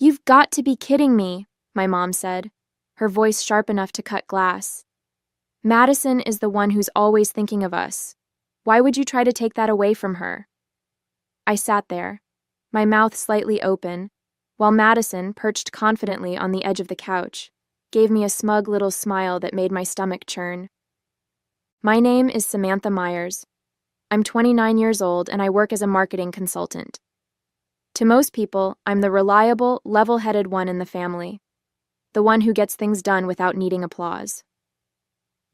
"You've got to be kidding me," my mom said, her voice sharp enough to cut glass. "Madison is the one who's always thinking of us. Why would you try to take that away from her?" I sat there, my mouth slightly open, while Madison, perched confidently on the edge of the couch, gave me a smug little smile that made my stomach churn. "My name is Samantha Myers. I'm 29 years old and I work as a marketing consultant. To most people, I'm the reliable, level-headed one in the family, the one who gets things done without needing applause.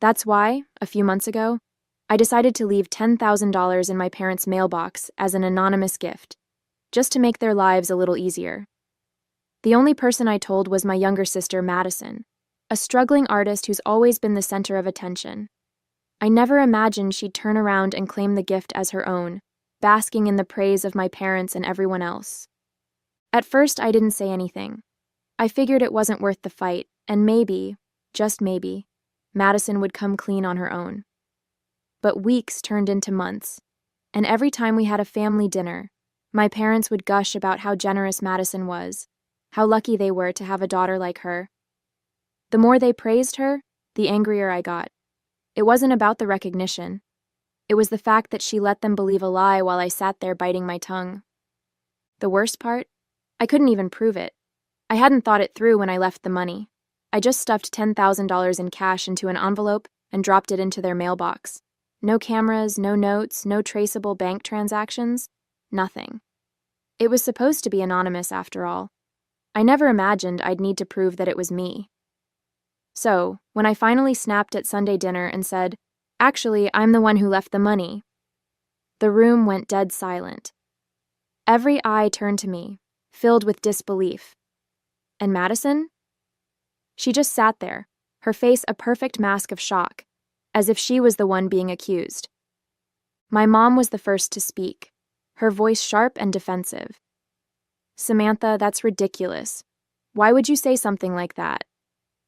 That's why, a few months ago, I decided to leave $10,000 in my parents' mailbox as an anonymous gift, just to make their lives a little easier. The only person I told was my younger sister, Madison, a struggling artist who's always been the center of attention. I never imagined she'd turn around and claim the gift as her own, basking in the praise of my parents and everyone else. At first, I didn't say anything. I figured it wasn't worth the fight, and maybe, just maybe, Madison would come clean on her own. But weeks turned into months, and every time we had a family dinner, my parents would gush about how generous Madison was, how lucky they were to have a daughter like her. The more they praised her, the angrier I got. It wasn't about the recognition. It was the fact that she let them believe a lie while I sat there biting my tongue. The worst part? I couldn't even prove it. I hadn't thought it through when I left the money. I just stuffed $10,000 in cash into an envelope and dropped it into their mailbox. No cameras, no notes, no traceable bank transactions, nothing. It was supposed to be anonymous after all. I never imagined I'd need to prove that it was me. So, when I finally snapped at Sunday dinner and said, "Actually, I'm the one who left the money," the room went dead silent. Every eye turned to me, filled with disbelief. And Madison? She just sat there, her face a perfect mask of shock, as if she was the one being accused. My mom was the first to speak, her voice sharp and defensive. "Samantha, that's ridiculous. Why would you say something like that?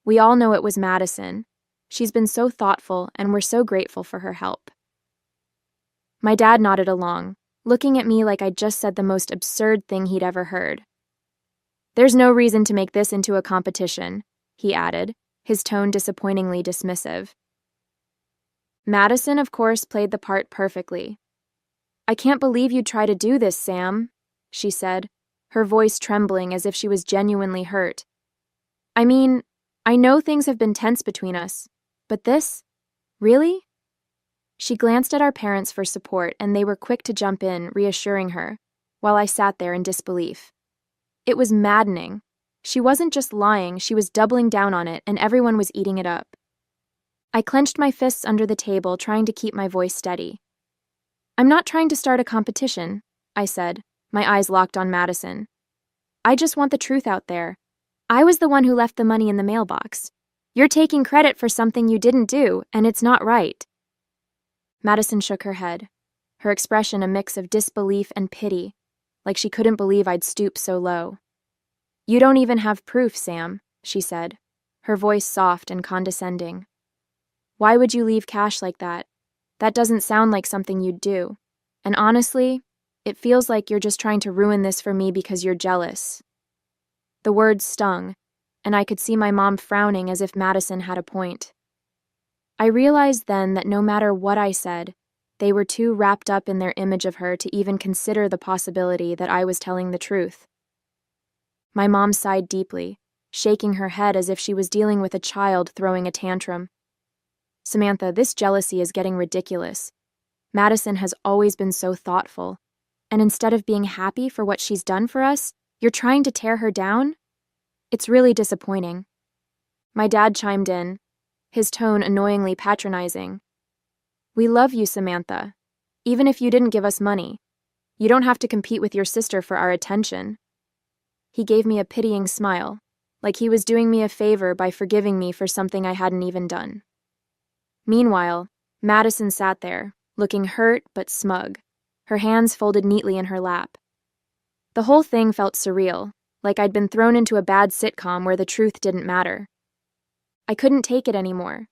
We all know it was Madison. She's been so thoughtful, and we're so grateful for her help." My dad nodded along, looking at me like I'd just said the most absurd thing he'd ever heard. "There's no reason to make this into a competition," he added, his tone disappointingly dismissive. Madison, of course, played the part perfectly. "I can't believe you'd try to do this, Sam," she said, her voice trembling as if she was genuinely hurt. "I mean, I know things have been tense between us, but this? Really?" She glanced at our parents for support, and they were quick to jump in, reassuring her, while I sat there in disbelief. It was maddening. She wasn't just lying, she was doubling down on it, and everyone was eating it up. I clenched my fists under the table, trying to keep my voice steady. "I'm not trying to start a competition," I said, my eyes locked on Madison. "I just want the truth out there. I was the one who left the money in the mailbox. You're taking credit for something you didn't do, and it's not right." Madison shook her head, her expression a mix of disbelief and pity, like she couldn't believe I'd stoop so low. "You don't even have proof, Sam," she said, her voice soft and condescending. "Why would you leave cash like that? That doesn't sound like something you'd do. And honestly, it feels like you're just trying to ruin this for me because you're jealous." The words stung, and I could see my mom frowning as if Madison had a point. I realized then that no matter what I said, they were too wrapped up in their image of her to even consider the possibility that I was telling the truth. My mom sighed deeply, shaking her head as if she was dealing with a child throwing a tantrum. "Samantha, this jealousy is getting ridiculous. Madison has always been so thoughtful, and instead of being happy for what she's done for us, you're trying to tear her down? It's really disappointing." My dad chimed in, his tone annoyingly patronizing. "We love you, Samantha. Even if you didn't give us money, you don't have to compete with your sister for our attention." He gave me a pitying smile, like he was doing me a favor by forgiving me for something I hadn't even done. Meanwhile, Madison sat there, looking hurt but smug, her hands folded neatly in her lap. The whole thing felt surreal, like I'd been thrown into a bad sitcom where the truth didn't matter. I couldn't take it anymore.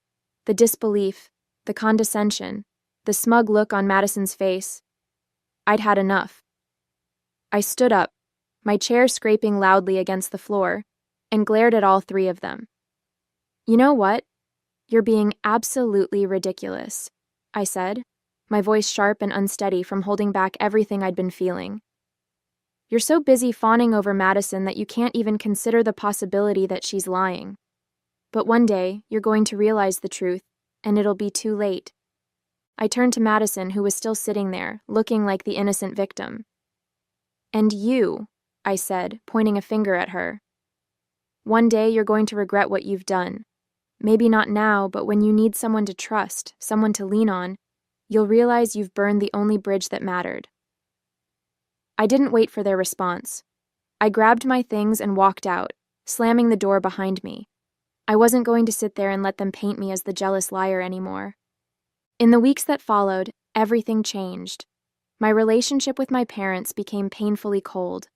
The disbelief, the condescension, the smug look on Madison's face. I'd had enough. I stood up, my chair scraping loudly against the floor, and glared at all three of them. "You know what? You're being absolutely ridiculous," I said, my voice sharp and unsteady from holding back everything I'd been feeling. "You're so busy fawning over Madison that you can't even consider the possibility that she's lying. But one day, you're going to realize the truth, and it'll be too late." I turned to Madison, who was still sitting there, looking like the innocent victim. "And you," I said, pointing a finger at her. "One day you're going to regret what you've done. Maybe not now, but when you need someone to trust, someone to lean on, you'll realize you've burned the only bridge that mattered." I didn't wait for their response. I grabbed my things and walked out, slamming the door behind me. I wasn't going to sit there and let them paint me as the jealous liar anymore. In the weeks that followed, everything changed. My relationship with my parents became painfully cold.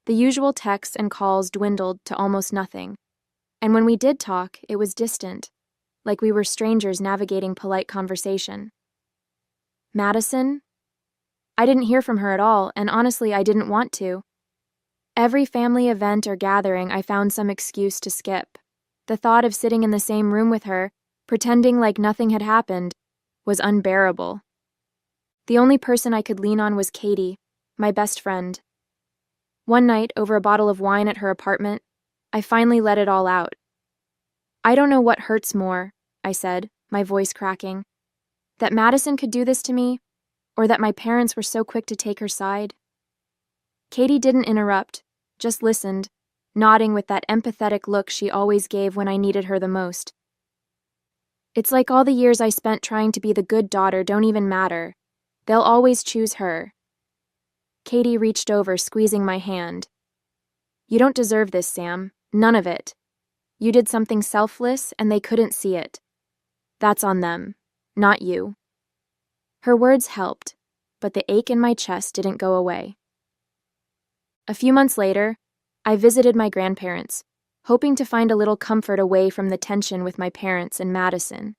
The usual texts and calls dwindled to almost nothing. And when we did talk, it was distant, like we were strangers navigating polite conversation. Madison? I didn't hear from her at all, and honestly, I didn't want to. Every family event or gathering, I found some excuse to skip. The thought of sitting in the same room with her, pretending like nothing had happened, was unbearable. The only person I could lean on was Katie, my best friend. One night, over a bottle of wine at her apartment, I finally let it all out. "I don't know what hurts more," I said, my voice cracking. "That Madison could do this to me, or that my parents were so quick to take her side?" Katie didn't interrupt, just listened, nodding with that empathetic look she always gave when I needed her the most. "It's like all the years I spent trying to be the good daughter don't even matter. They'll always choose her." Katie reached over, squeezing my hand. "You don't deserve this, Sam. None of it. You did something selfless, and they couldn't see it. That's on them, not you." Her words helped, but the ache in my chest didn't go away. A few months later, I visited my grandparents, hoping to find a little comfort away from the tension with my parents and Madison.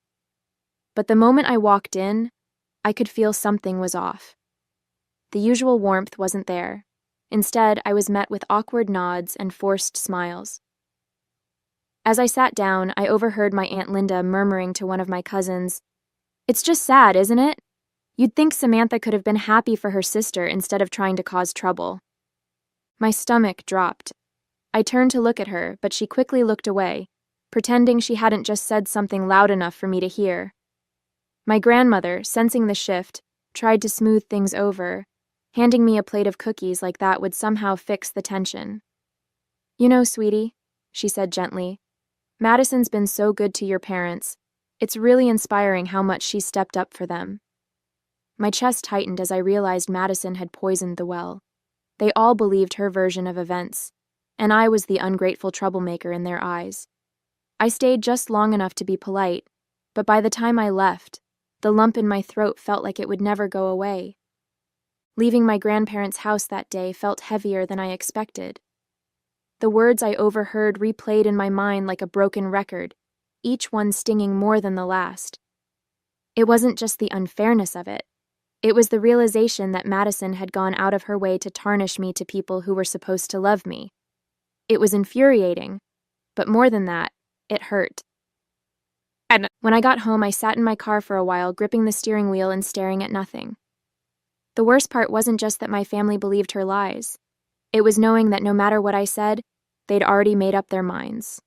But the moment I walked in, I could feel something was off. The usual warmth wasn't there. Instead, I was met with awkward nods and forced smiles. As I sat down, I overheard my Aunt Linda murmuring to one of my cousins, "It's just sad, isn't it? You'd think Samantha could have been happy for her sister instead of trying to cause trouble." My stomach dropped. I turned to look at her, but she quickly looked away, pretending she hadn't just said something loud enough for me to hear. My grandmother, sensing the shift, tried to smooth things over, handing me a plate of cookies like that would somehow fix the tension. "You know, sweetie," she said gently, "Madison's been so good to your parents. It's really inspiring how much she stepped up for them." My chest tightened as I realized Madison had poisoned the well. They all believed her version of events, and I was the ungrateful troublemaker in their eyes. I stayed just long enough to be polite, but by the time I left, the lump in my throat felt like it would never go away. Leaving my grandparents' house that day felt heavier than I expected. The words I overheard replayed in my mind like a broken record, each one stinging more than the last. It wasn't just the unfairness of it. It was the realization that Madison had gone out of her way to tarnish me to people who were supposed to love me. It was infuriating, but more than that, it hurt. And when I got home, I sat in my car for a while, gripping the steering wheel and staring at nothing. The worst part wasn't just that my family believed her lies. It was knowing that no matter what I said, they'd already made up their minds.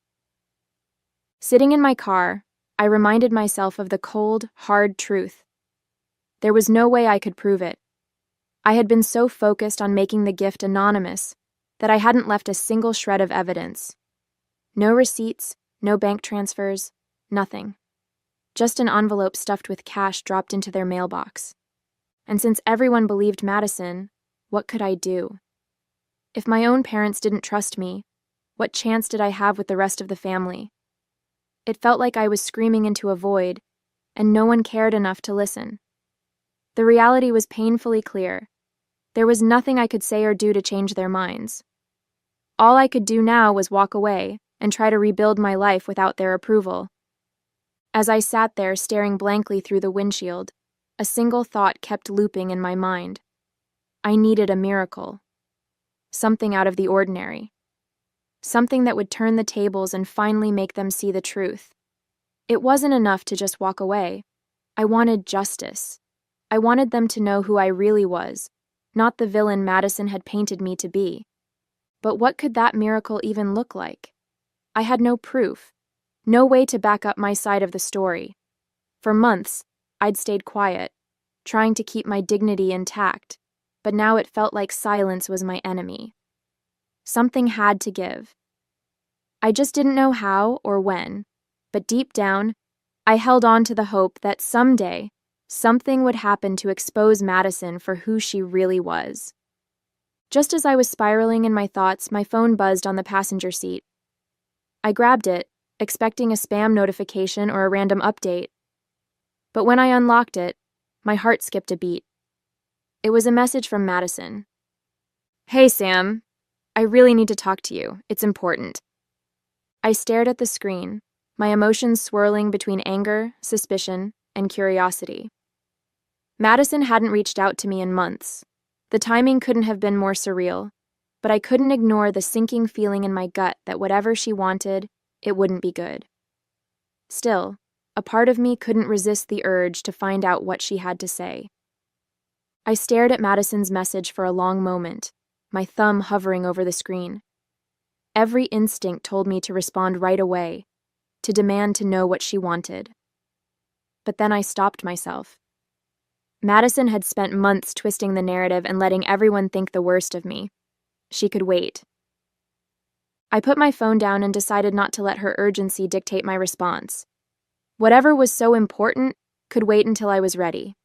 Sitting in my car, I reminded myself of the cold, hard truth. There was no way I could prove it. I had been so focused on making the gift anonymous that I hadn't left a single shred of evidence. No receipts, no bank transfers, nothing. Just an envelope stuffed with cash dropped into their mailbox. And since everyone believed Madison, what could I do? If my own parents didn't trust me, what chance did I have with the rest of the family? It felt like I was screaming into a void, and no one cared enough to listen. The reality was painfully clear. There was nothing I could say or do to change their minds. All I could do now was walk away and try to rebuild my life without their approval. As I sat there staring blankly through the windshield, a single thought kept looping in my mind. I needed a miracle. something out of the ordinary. Something that would turn the tables and finally make them see the truth. It wasn't enough to just walk away. I wanted justice. I wanted them to know who I really was, not the villain Madison had painted me to be. But what could that miracle even look like? I had no proof, no way to back up my side of the story. For months, I'd stayed quiet, trying to keep my dignity intact, but now it felt like silence was my enemy. Something had to give. I just didn't know how or when, but deep down, I held on to the hope that someday, something would happen to expose Madison for who she really was. Just as I was spiraling in my thoughts, my phone buzzed on the passenger seat. I grabbed it, expecting a spam notification or a random update. But when I unlocked it, my heart skipped a beat. It was a message from Madison. "Hey, Sam. I really need to talk to you. It's important." I stared at the screen, my emotions swirling between anger, suspicion, and curiosity. Madison hadn't reached out to me in months. The timing couldn't have been more surreal, but I couldn't ignore the sinking feeling in my gut that whatever she wanted, it wouldn't be good. Still, a part of me couldn't resist the urge to find out what she had to say. I stared at Madison's message for a long moment, my thumb hovering over the screen. Every instinct told me to respond right away, to demand to know what she wanted. But then I stopped myself. Madison had spent months twisting the narrative and letting everyone think the worst of me. She could wait. I put my phone down and decided not to let her urgency dictate my response. Whatever was so important could wait until I was ready.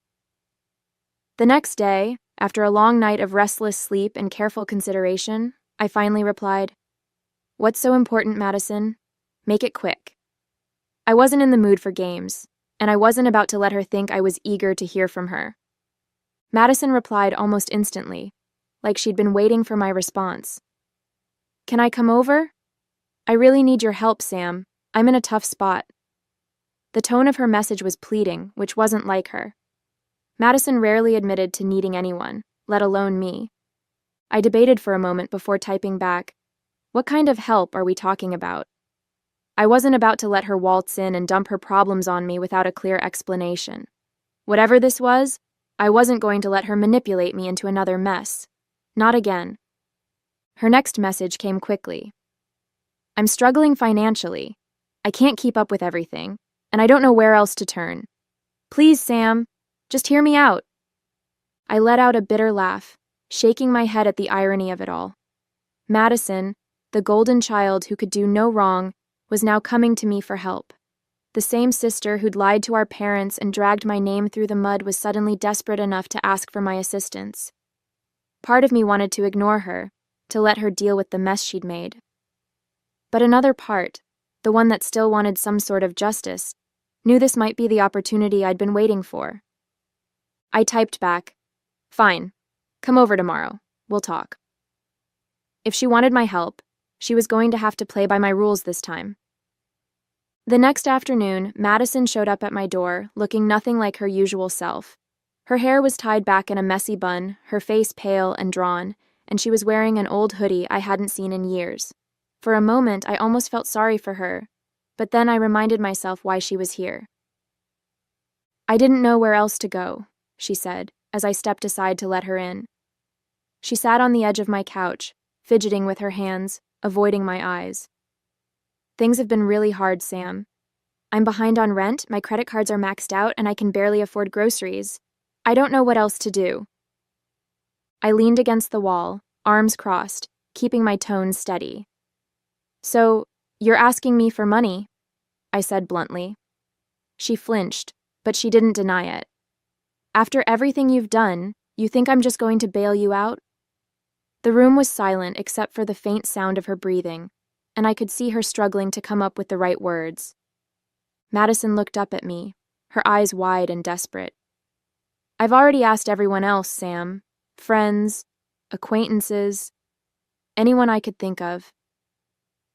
The next day, after a long night of restless sleep and careful consideration, I finally replied, "What's so important, Madison? Make it quick." I wasn't in the mood for games, and I wasn't about to let her think I was eager to hear from her. Madison replied almost instantly, like she'd been waiting for my response. "Can I come over? I really need your help, Sam. I'm in a tough spot." The tone of her message was pleading, which wasn't like her. Madison rarely admitted to needing anyone, let alone me. I debated for a moment before typing back, "What kind of help are we talking about?" I wasn't about to let her waltz in and dump her problems on me without a clear explanation. Whatever this was, I wasn't going to let her manipulate me into another mess. Not again. Her next message came quickly. "I'm struggling financially. I can't keep up with everything, and I don't know where else to turn. Please, Sam, just hear me out." I let out a bitter laugh, shaking my head at the irony of it all. Madison, the golden child who could do no wrong, was now coming to me for help. The same sister who'd lied to our parents and dragged my name through the mud was suddenly desperate enough to ask for my assistance. Part of me wanted to ignore her, to let her deal with the mess she'd made. But another part, the one that still wanted some sort of justice, knew this might be the opportunity I'd been waiting for. I typed back, "Fine, come over tomorrow. We'll talk." If she wanted my help, she was going to have to play by my rules this time. The next afternoon, Madison showed up at my door, looking nothing like her usual self. Her hair was tied back in a messy bun, her face pale and drawn, and she was wearing an old hoodie I hadn't seen in years. For a moment, I almost felt sorry for her, but then I reminded myself why she was here. "I didn't know where else to go," she said, as I stepped aside to let her in. She sat on the edge of my couch, fidgeting with her hands, avoiding my eyes. "Things have been really hard, Sam. I'm behind on rent, my credit cards are maxed out, and I can barely afford groceries. I don't know what else to do." I leaned against the wall, arms crossed, keeping my tone steady. "So, you're asking me for money?" I said bluntly. She flinched, but she didn't deny it. "After everything you've done, you think I'm just going to bail you out?" The room was silent except for the faint sound of her breathing, and I could see her struggling to come up with the right words. Madison looked up at me, her eyes wide and desperate. "I've already asked everyone else, Sam. Friends, acquaintances, anyone I could think of.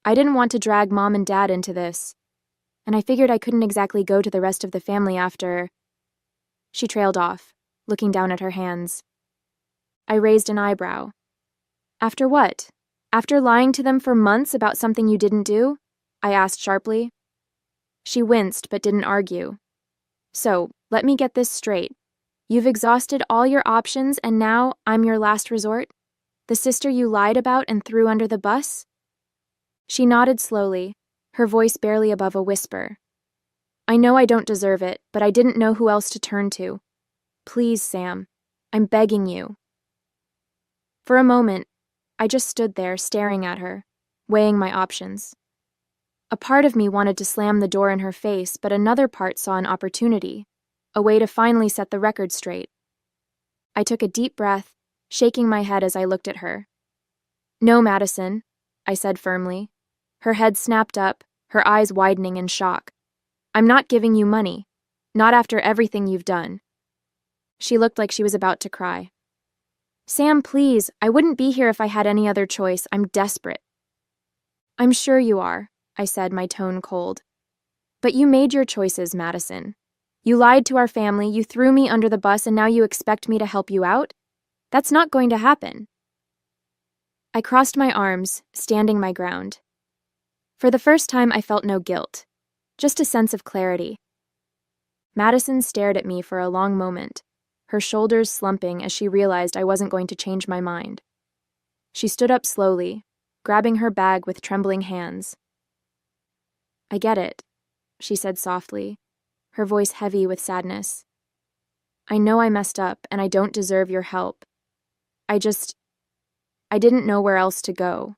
I didn't want to drag Mom and Dad into this, and I figured I couldn't exactly go to the rest of the family after—" She trailed off, looking down at her hands. I raised an eyebrow. After what? After lying to them for months about something you didn't do? I asked sharply. She winced but didn't argue. So, let me get this straight. You've exhausted all your options and now I'm your last resort? The sister you lied about and threw under the bus? She nodded slowly, her voice barely above a whisper. I know I don't deserve it, but I didn't know who else to turn to. Please, Sam. I'm begging you. For a moment, I just stood there staring at her, weighing my options. A part of me wanted to slam the door in her face, but another part saw an opportunity, a way to finally set the record straight. I took a deep breath, shaking my head as I looked at her. No, Madison, I said firmly. Her head snapped up, her eyes widening in shock. I'm not giving you money, not after everything you've done. She looked like she was about to cry. Sam, please, I wouldn't be here if I had any other choice. I'm desperate. I'm sure you are, I said, my tone cold. But you made your choices, Madison. You lied to our family, you threw me under the bus, and now you expect me to help you out? That's not going to happen. I crossed my arms, standing my ground. For the first time, I felt no guilt, just a sense of clarity. Madison stared at me for a long moment, her shoulders slumping as she realized I wasn't going to change my mind. She stood up slowly, grabbing her bag with trembling hands. I get it, she said softly, her voice heavy with sadness. I know I messed up and I don't deserve your help. I didn't know where else to go.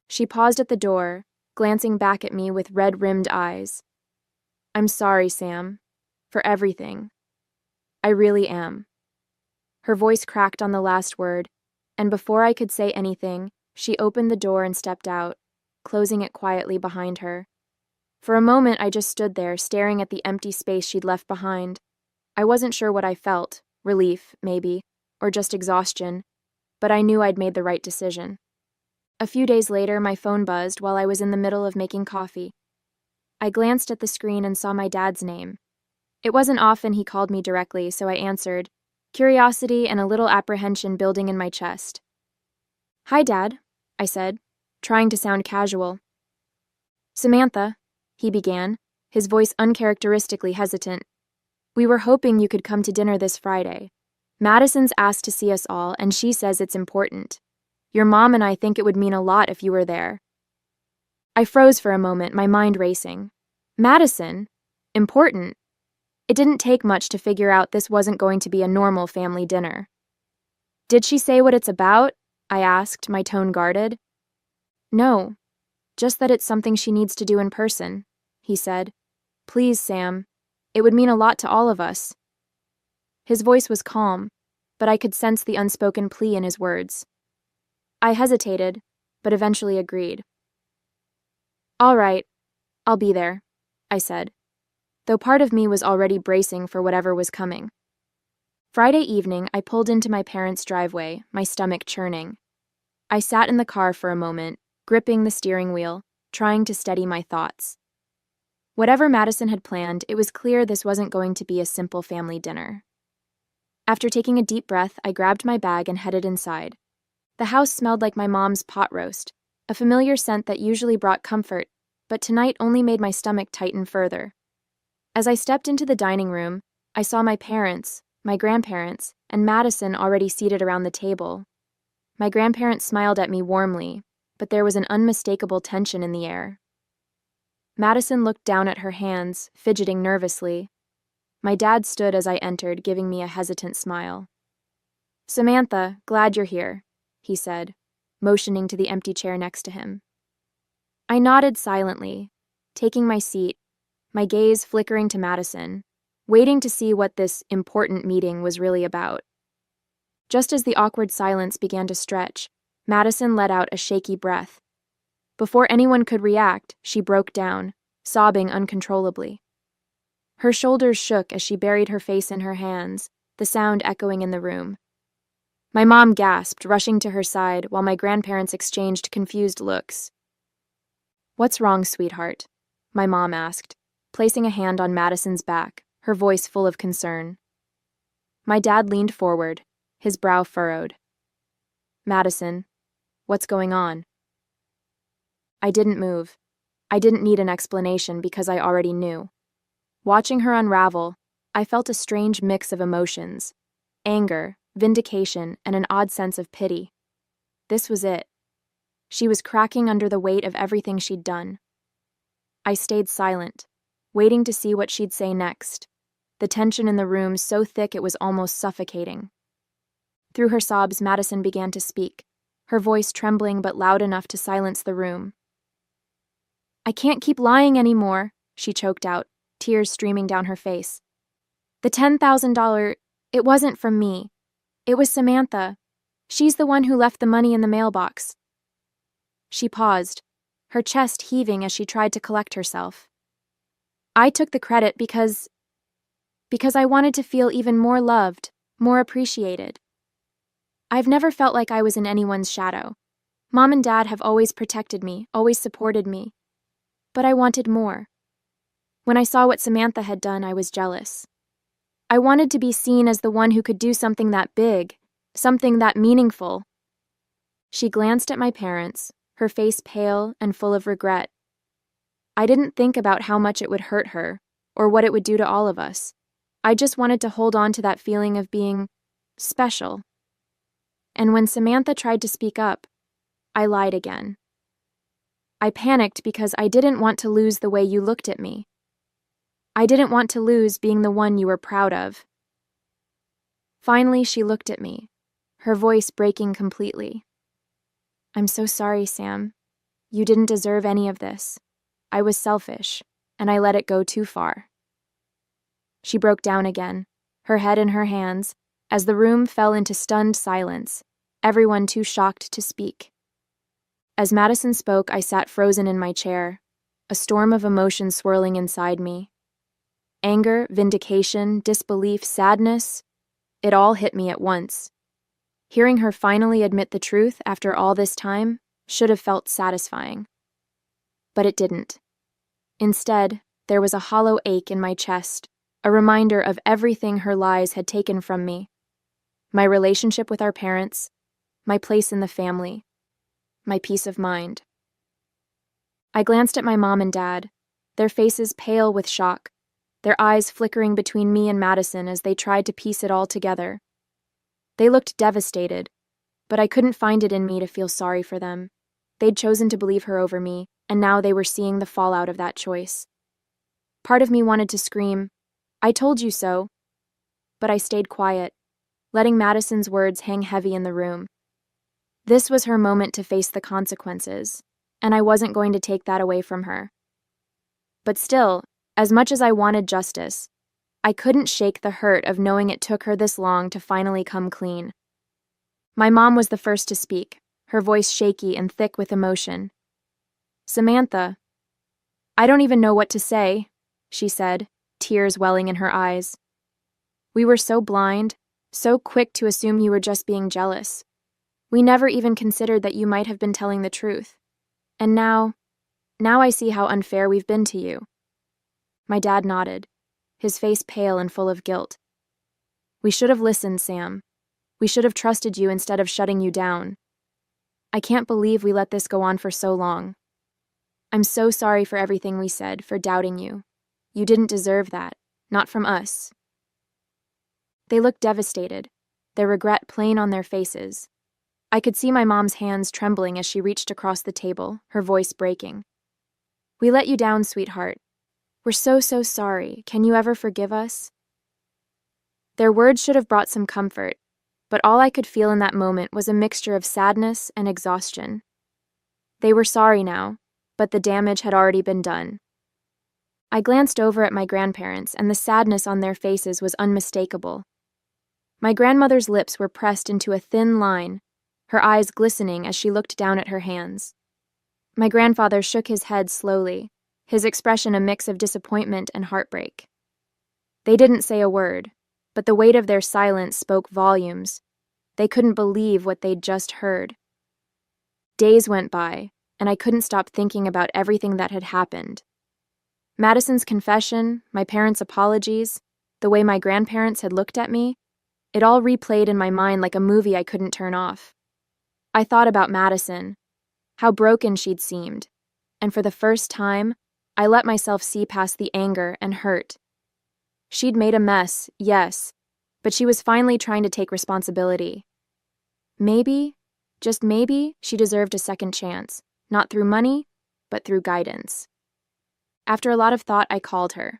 She paused at the door, glancing back at me with red-rimmed eyes. I'm sorry, Sam, for everything. I really am. Her voice cracked on the last word, and before I could say anything, she opened the door and stepped out, closing it quietly behind her. For a moment, I just stood there, staring at the empty space she'd left behind. I wasn't sure what I felt, relief, maybe, or just exhaustion, but I knew I'd made the right decision. A few days later, my phone buzzed while I was in the middle of making coffee. I glanced at the screen and saw my dad's name. It wasn't often he called me directly, so I answered, curiosity and a little apprehension building in my chest. Hi, Dad, I said, trying to sound casual. Samantha, he began, his voice uncharacteristically hesitant. We were hoping you could come to dinner this Friday. Madison's asked to see us all, and she says it's important. Your mom and I think it would mean a lot if you were there. I froze for a moment, my mind racing. Madison? Important? It didn't take much to figure out this wasn't going to be a normal family dinner. Did she say what it's about? I asked, my tone guarded. No, just that it's something she needs to do in person, he said. Please, Sam. It would mean a lot to all of us. His voice was calm, but I could sense the unspoken plea in his words. I hesitated, but eventually agreed. All right, I'll be there, I said, though part of me was already bracing for whatever was coming. Friday evening, I pulled into my parents' driveway, my stomach churning. I sat in the car for a moment, gripping the steering wheel, trying to steady my thoughts. Whatever Madison had planned, it was clear this wasn't going to be a simple family dinner. After taking a deep breath, I grabbed my bag and headed inside. The house smelled like my mom's pot roast, a familiar scent that usually brought comfort, but tonight only made my stomach tighten further. As I stepped into the dining room, I saw my parents, my grandparents, and Madison already seated around the table. My grandparents smiled at me warmly, but there was an unmistakable tension in the air. Madison looked down at her hands, fidgeting nervously. My dad stood as I entered, giving me a hesitant smile. Samantha, glad you're here, he said, motioning to the empty chair next to him. I nodded silently, taking my seat, my gaze flickering to Madison, waiting to see what this important meeting was really about. Just as the awkward silence began to stretch, Madison let out a shaky breath. Before anyone could react, she broke down, sobbing uncontrollably. Her shoulders shook as she buried her face in her hands, the sound echoing in the room. My mom gasped, rushing to her side, while my grandparents exchanged confused looks. What's wrong, sweetheart? My mom asked, placing a hand on Madison's back, her voice full of concern. My dad leaned forward, his brow furrowed. Madison, what's going on? I didn't move. I didn't need an explanation because I already knew. Watching her unravel, I felt a strange mix of emotions: anger, vindication, and an odd sense of pity. This was it. She was cracking under the weight of everything she'd done. I stayed silent, waiting to see what she'd say next, the tension in the room so thick it was almost suffocating. Through her sobs, Madison began to speak, her voice trembling but loud enough to silence the room. "I can't keep lying anymore," she choked out, tears streaming down her face. "The $10,000, it wasn't from me. It was Samantha. She's the one who left the money in the mailbox." She paused, her chest heaving as she tried to collect herself. "I took the credit because I wanted to feel even more loved, more appreciated. I've never felt like I was in anyone's shadow. Mom and Dad have always protected me, always supported me. But I wanted more. When I saw what Samantha had done, I was jealous. I wanted to be seen as the one who could do something that big, something that meaningful." She glanced at my parents, her face pale and full of regret. I didn't think about how much it would hurt her, or what it would do to all of us. I just wanted to hold on to that feeling of being special. And when Samantha tried to speak up, I lied again. I panicked because I didn't want to lose the way you looked at me. I didn't want to lose being the one you were proud of. Finally, she looked at me, her voice breaking completely. "I'm so sorry, Sam. You didn't deserve any of this. I was selfish, and I let it go too far." She broke down again, her head in her hands, as the room fell into stunned silence, everyone too shocked to speak. As Madison spoke, I sat frozen in my chair, a storm of emotion swirling inside me. Anger, vindication, disbelief, sadness, it all hit me at once. Hearing her finally admit the truth after all this time should have felt satisfying. But it didn't. Instead, there was a hollow ache in my chest, a reminder of everything her lies had taken from me. My relationship with our parents, my place in the family, my peace of mind. I glanced at my mom and dad, their faces pale with shock, their eyes flickering between me and Madison as they tried to piece it all together. They looked devastated, but I couldn't find it in me to feel sorry for them. They'd chosen to believe her over me, and now they were seeing the fallout of that choice. Part of me wanted to scream, "I told you so," but I stayed quiet, letting Madison's words hang heavy in the room. This was her moment to face the consequences, and I wasn't going to take that away from her. But still, as much as I wanted justice, I couldn't shake the hurt of knowing it took her this long to finally come clean. My mom was the first to speak, her voice shaky and thick with emotion. "Samantha, I don't even know what to say," she said, tears welling in her eyes. "We were so blind, so quick to assume you were just being jealous. We never even considered that you might have been telling the truth. And now I see how unfair we've been to you." My dad nodded, his face pale and full of guilt. "We should have listened, Sam. We should have trusted you instead of shutting you down. I can't believe we let this go on for so long. I'm so sorry for everything we said, for doubting you. You didn't deserve that, not from us." They looked devastated, their regret plain on their faces. I could see my mom's hands trembling as she reached across the table, her voice breaking. "We let you down, sweetheart. We're so sorry. Can you ever forgive us?" Their words should have brought some comfort, but all I could feel in that moment was a mixture of sadness and exhaustion. They were sorry now, but the damage had already been done. I glanced over at my grandparents, and the sadness on their faces was unmistakable. My grandmother's lips were pressed into a thin line, her eyes glistening as she looked down at her hands. My grandfather shook his head slowly, his expression a mix of disappointment and heartbreak. They didn't say a word, but the weight of their silence spoke volumes. They couldn't believe what they'd just heard. Days went by, and I couldn't stop thinking about everything that had happened. Madison's confession, my parents' apologies, the way my grandparents had looked at me, it all replayed in my mind like a movie I couldn't turn off. I thought about Madison, how broken she'd seemed, and for the first time, I let myself see past the anger and hurt. She'd made a mess, yes, but she was finally trying to take responsibility. Maybe, just maybe, she deserved a second chance, not through money, but through guidance. After a lot of thought, I called her.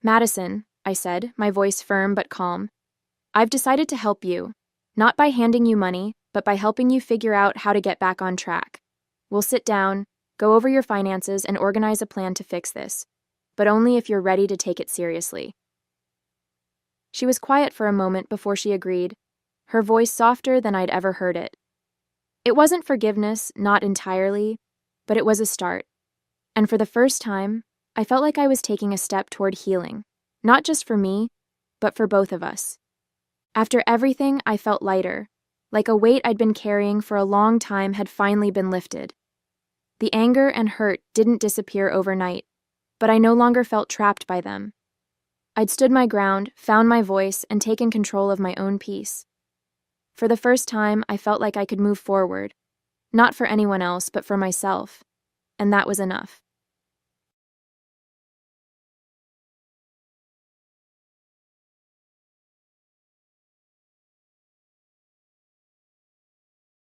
Madison, I said, my voice firm but calm, I've decided to help you, not by handing you money, but by helping you figure out how to get back on track. We'll sit down, go over your finances, and organize a plan to fix this, but only if you're ready to take it seriously. She was quiet for a moment before she agreed, her voice softer than I'd ever heard it. It wasn't forgiveness, not entirely, but it was a start. And for the first time, I felt like I was taking a step toward healing, not just for me, but for both of us. After everything, I felt lighter, like a weight I'd been carrying for a long time had finally been lifted. The anger and hurt didn't disappear overnight, but I no longer felt trapped by them. I'd stood my ground, found my voice, and taken control of my own peace. For the first time, I felt like I could move forward, not for anyone else, but for myself, and that was enough.